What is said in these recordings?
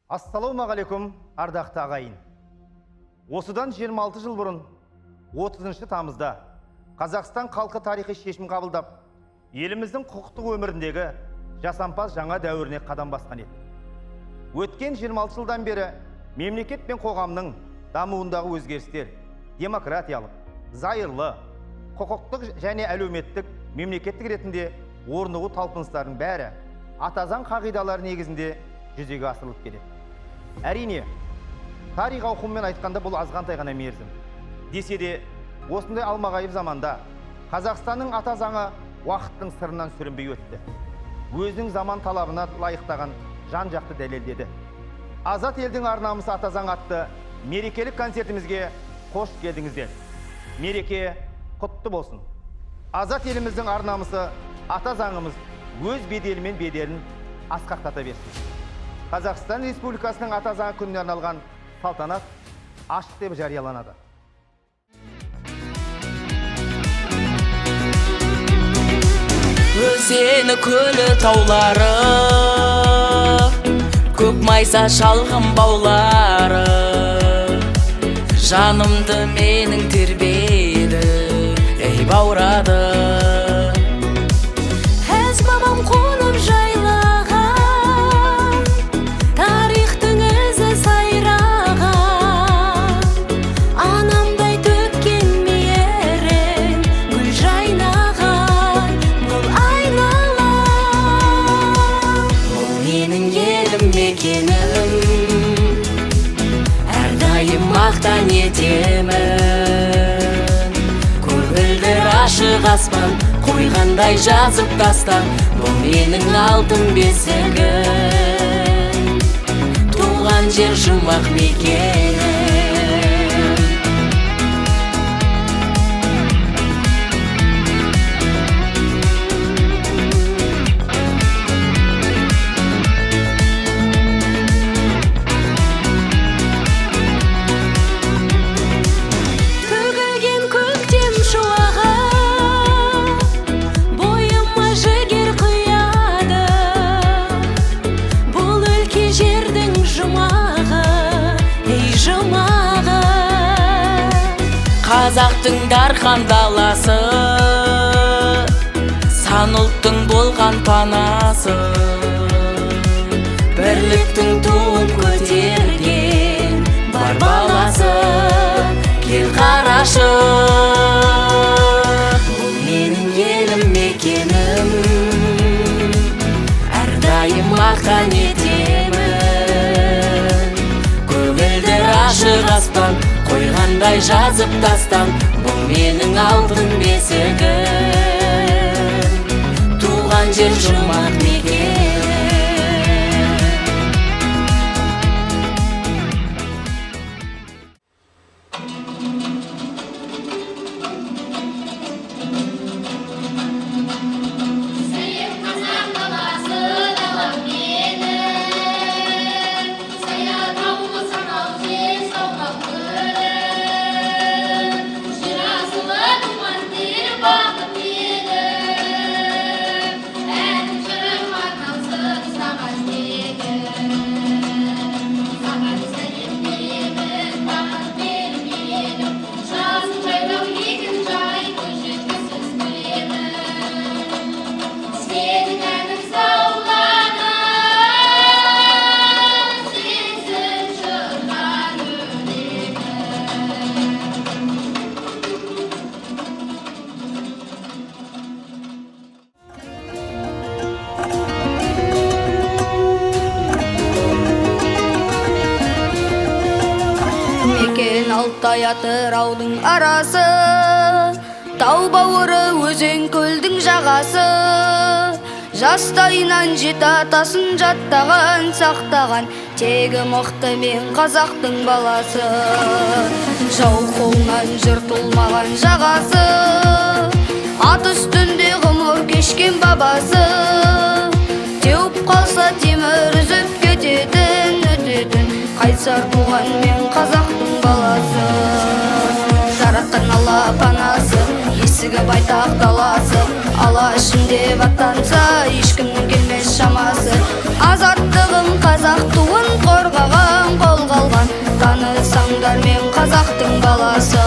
Ассалаумағалейкум, ардақты ағайын. Осыдан 26 жыл бұрын, 30 тамызда Қазақстан халқы тарихи шешім қабылдап, еліміздің құқықтық өміріндегі жасампаз жаңа дәуіріне қадам басқан еді. Өткен 26 жылдан бері мемлекет пен қоғамның дамуындағы өзгерістер демократиялық, зайырлы, құқықтық және әлеуметтік мемлекеттік ретінде орнығу талпыныстарының бәрі ата заң қағидалары негізінде жүзеге асырылып келеді. Әрине, тарих ауқымымен айтқанда бұл азғантай ғана мерзім. Десе де, осындай алмағайып заманда Қазақстанның ата заңы уақыттың сырынан сүрінбей өтті. Өзінің заман талабына лайықтаған жан-жақты дәлелдеді. Азат елдің ар-намысы ата заң атты мерекелік концертімізге қош келдіңіздер. Мереке құтты болсын. Азат еліміздің ар-намысы ата заңымыз өз беделі мен беделін асқақтата берсін. Қазақстан Республикасының ата заңы күніне арналған салтанат ашық деп жарияланады. Өзені көлі таулары, көк майса шалғын баулары, жанымды менің тербеді, ей баурады. Әз бабам қонып жайлаған, тарихтың ізі сайраған, анамдай төккен мейірім гүл жайнаған бұл айнала. Бұл менің елім мекенім, әрдайым мақтан етемін. Көгілдір ашық аспан қойғандай жазып тастан, бұл менің алтын бесігім, туған жер жұмақ мекенім. Төгілген көктем шуағы бойыма жігер құяды. Бұл өлке жердің жұмағы, ей жұмағы. Қазақтың дархан даласы, сан ұлттың болған панасы, бірліктің туын көтерген бар баласы. Кел қарашы, бұл менің елім мекенім, әрдайым мақтан етемін. Көгілдір ашық аспан қойғандай жазып тастан, бұл менің алтын бесігім, туған жер жұмақ мекенім. Мекен Алтай Атыраудың арасы, тау бауыры өзен көлдің жағасы. Жастайынан жеті атасын жаттаған, сақтаған, тегі мықты мен қазақтың баласы. Жау қолынан жыртылмаған жағасы, ат үстінде ғұмыр кешкен бабасы. Теуіп қалса темір үзіп кететін, өтетін, қайсар туған мен қазақтың баласы. Жаратқан Алла панасы, есігі байтақ даласы, ала ішінде аттанса ешкімнің келмес шамасы. Азаттығым қазақ туын қорға қазақтың баласы.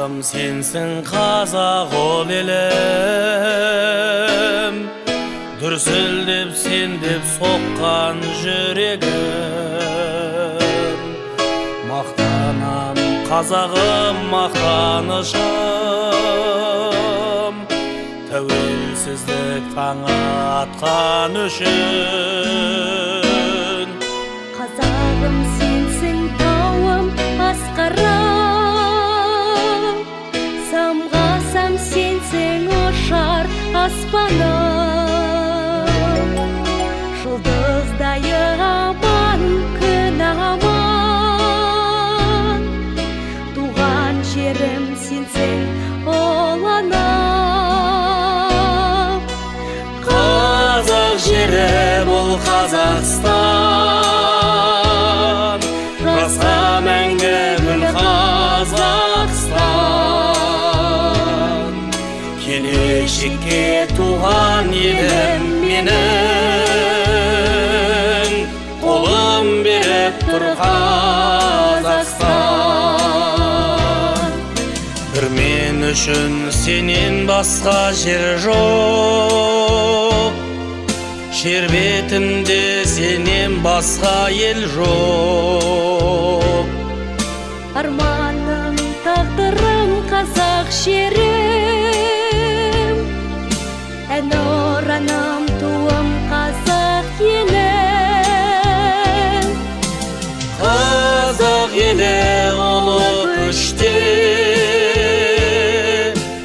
Қазағым сенсің, қазақ ол елім, дүрсілдеп сендеп соққан жүрегім. Мақтанам қазағым, мақтанышым, тәуелсіздік таңы атқан үшін. Қазағым сенсің, тауым асқарым, самғасам сенсің, ұшар аспаным. Жұлдыздай аман, күн аман, туған жерім сенсің, ол анам. Қазақ жері бұл Қазақстан, жасқа мәңгі гүл Қазақстан. Келешекке туған елім менің, қолым беріп тұр Қазақстан. Бір мен үшін сенен басқа жер жоқ, жер бетінде сенен басқа ел жоқ. Арманым, тағдырым қазақ жерім, әнұраным, туым қазақ елім. Қазақ елі ұлы күште,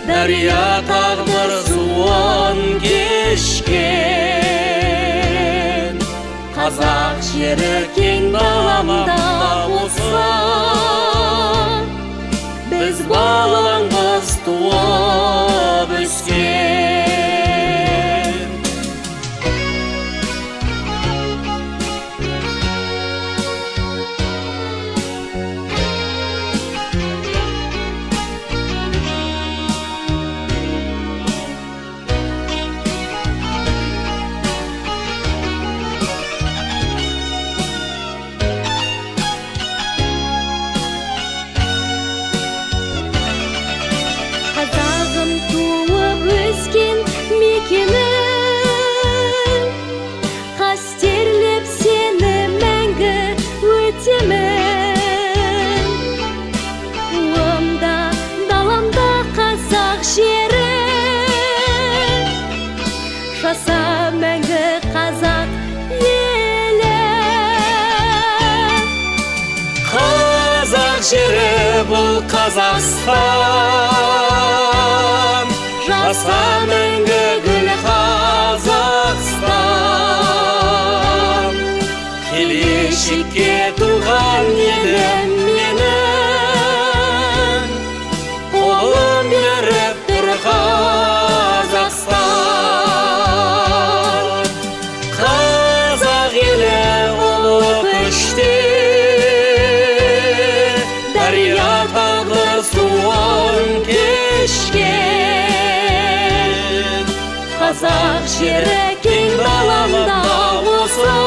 дария тағдыр суын кешкен. Қазақ жері кең даламда болса, біз балаңыз туып өскен. Қазағым туып өскен мекенім, қастерлеп сені мәңгі өтемін. Туымда, даламда қазақ жерім, жаса мәңгі қазақ елім. Қазақ жері бұл Қазақстан, жаса мәңгі гүл Қазақстан. Келешекке туған елім менің, қолым беріп тұр Қазақстан. Қазақ елі ұлы күште, дария тағдыр суын кешкен. Қазақ жері кең даламда болса,